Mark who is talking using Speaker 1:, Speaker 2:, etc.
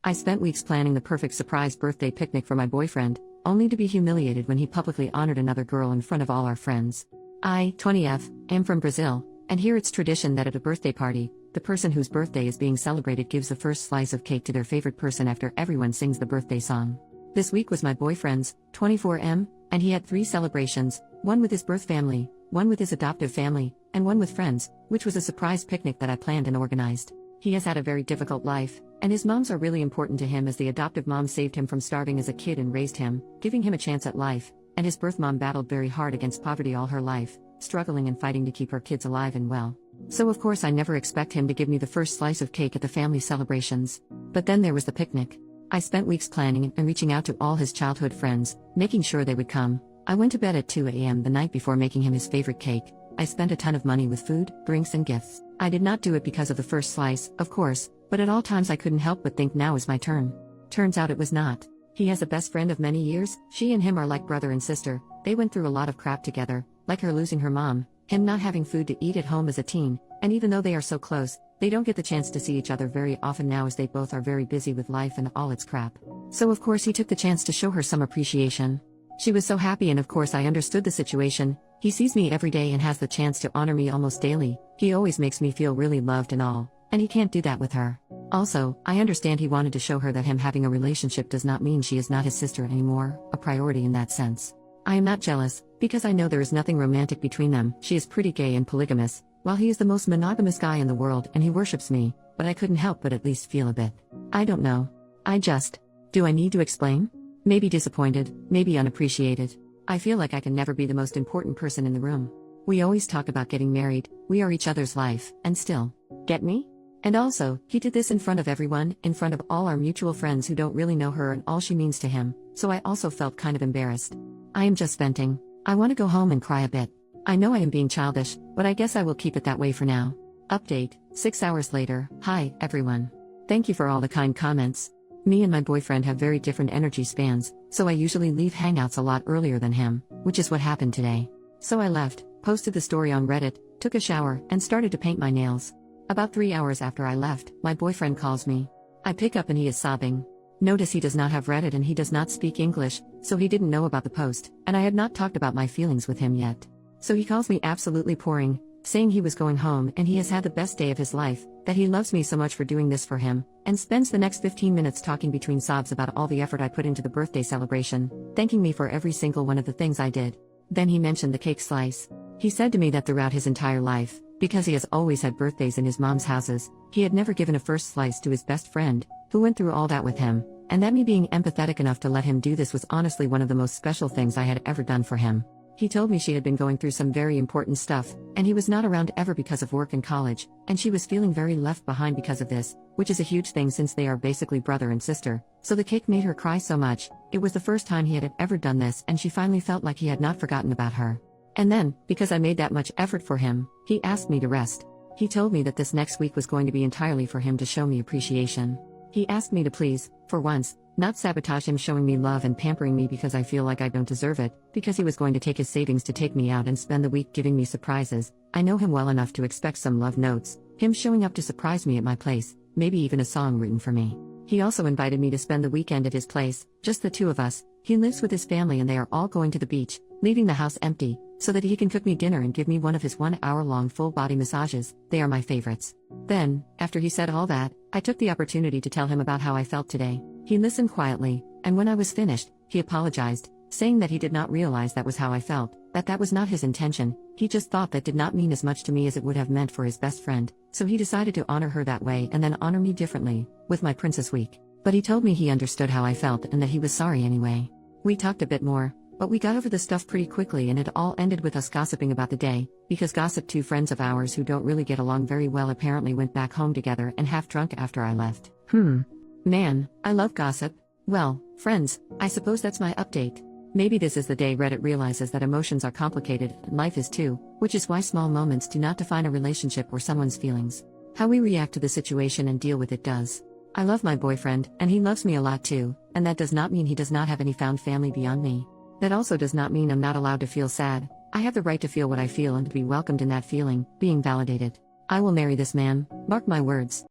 Speaker 1: I spent weeks planning the perfect surprise birthday picnic for my boyfriend, only to be humiliated when he publicly honored another girl in front of all our friends. I, 20F, am from Brazil, and here it's tradition that at a birthday party, the person whose birthday is being celebrated gives the first slice of cake to their favorite person after everyone sings the birthday song. This week was my boyfriend's, 24M, and he had 3 celebrations, one with his birth family, one with his adoptive family, and one with friends, which was a surprise picnic that I planned and organized. He has had a very difficult life, and his moms are really important to him as the adoptive mom saved him from starving as a kid and raised him, giving him a chance at life, and his birth mom battled very hard against poverty all her life, struggling and fighting to keep her kids alive and well. So of course I never expect him to give me the first slice of cake at the family celebrations. But then there was the picnic. I spent weeks planning and reaching out to all his childhood friends, making sure they would come. I went to bed at 2 a.m. the night before making him his favorite cake. I spent a ton of money with food, drinks and gifts. I did not do it because of the first slice, of course, but at all times I couldn't help but think now is my turn. Turns out it was not. He has a best friend of many years, she and him are like brother and sister, they went through a lot of crap together, like her losing her mom, him not having food to eat at home as a teen, and even though they are so close, they don't get the chance to see each other very often now as they both are very busy with life and all its crap. So of course he took the chance to show her some appreciation. She was so happy and of course I understood the situation. He sees me every day and has the chance to honor me almost daily. He always makes me feel really loved and all, and he can't do that with her. Also, I understand he wanted to show her that him having a relationship does not mean she is not his sister anymore, a priority in that sense. I am not jealous, because I know there is nothing romantic between them. She is pretty gay and polygamous, while he is the most monogamous guy in the world and he worships me, but I couldn't help but at least feel a bit. I don't know. Do I need to explain? Maybe disappointed, maybe unappreciated. I feel like I can never be the most important person in the room. We always talk about getting married, we are each other's life, and still. Get me? And also, he did this in front of everyone, in front of all our mutual friends who don't really know her and all she means to him, so I also felt kind of embarrassed. I am just venting. I want to go home and cry a bit. I know I am being childish, but I guess I will keep it that way for now. Update, 6 hours later. Hi, everyone. Thank you for all the kind comments. Me and my boyfriend have very different energy spans, so I usually leave hangouts a lot earlier than him, which is what happened today. So I left, posted the story on Reddit, took a shower, and started to paint my nails. About 3 hours after I left, my boyfriend calls me. I pick up and he is sobbing. Notice he does not have Reddit and he does not speak English, so he didn't know about the post, and I had not talked about my feelings with him yet. So he calls me absolutely pouring, saying he was going home and he has had the best day of his life, that he loves me so much for doing this for him, and spends the next 15 minutes talking between sobs about all the effort I put into the birthday celebration, thanking me for every single one of the things I did. Then he mentioned the cake slice. He said to me that throughout his entire life, because he has always had birthdays in his mom's houses, he had never given a first slice to his best friend, who went through all that with him, and that me being empathetic enough to let him do this was honestly one of the most special things I had ever done for him. He told me she had been going through some very important stuff, and he was not around ever because of work and college, and she was feeling very left behind because of this, which is a huge thing since they are basically brother and sister, so the cake made her cry so much. It was the first time he had ever done this and she finally felt like he had not forgotten about her. And then, because I made that much effort for him, he asked me to rest. He told me that this next week was going to be entirely for him to show me appreciation. He asked me to please, for once, not sabotage him showing me love and pampering me because I feel like I don't deserve it, because he was going to take his savings to take me out and spend the week giving me surprises. I know him well enough to expect some love notes, him showing up to surprise me at my place, maybe even a song written for me. He also invited me to spend the weekend at his place, just the two of us. He lives with his family and they are all going to the beach, leaving the house empty, so that he can cook me dinner and give me one of his 1-hour-long full-body massages. They are my favorites. Then, after he said all that, I took the opportunity to tell him about how I felt today. He listened quietly, and when I was finished, he apologized, saying that he did not realize that was how I felt, that was not his intention. He just thought that did not mean as much to me as it would have meant for his best friend, so he decided to honor her that way and then honor me differently, with my Princess Week. But he told me he understood how I felt and that he was sorry anyway. We talked a bit more, but we got over the stuff pretty quickly and it all ended with us gossiping about the day, because two friends of ours who don't really get along very well apparently went back home together and half drunk after I left. Man, I love gossip. Well, friends, I suppose that's my update. Maybe this is the day Reddit realizes that emotions are complicated, and life is too, which is why small moments do not define a relationship or someone's feelings. How we react to the situation and deal with it does. I love my boyfriend, and he loves me a lot too, and that does not mean he does not have any found family beyond me. That also does not mean I'm not allowed to feel sad. I have the right to feel what I feel and to be welcomed in that feeling, being validated. I will marry this man, mark my words.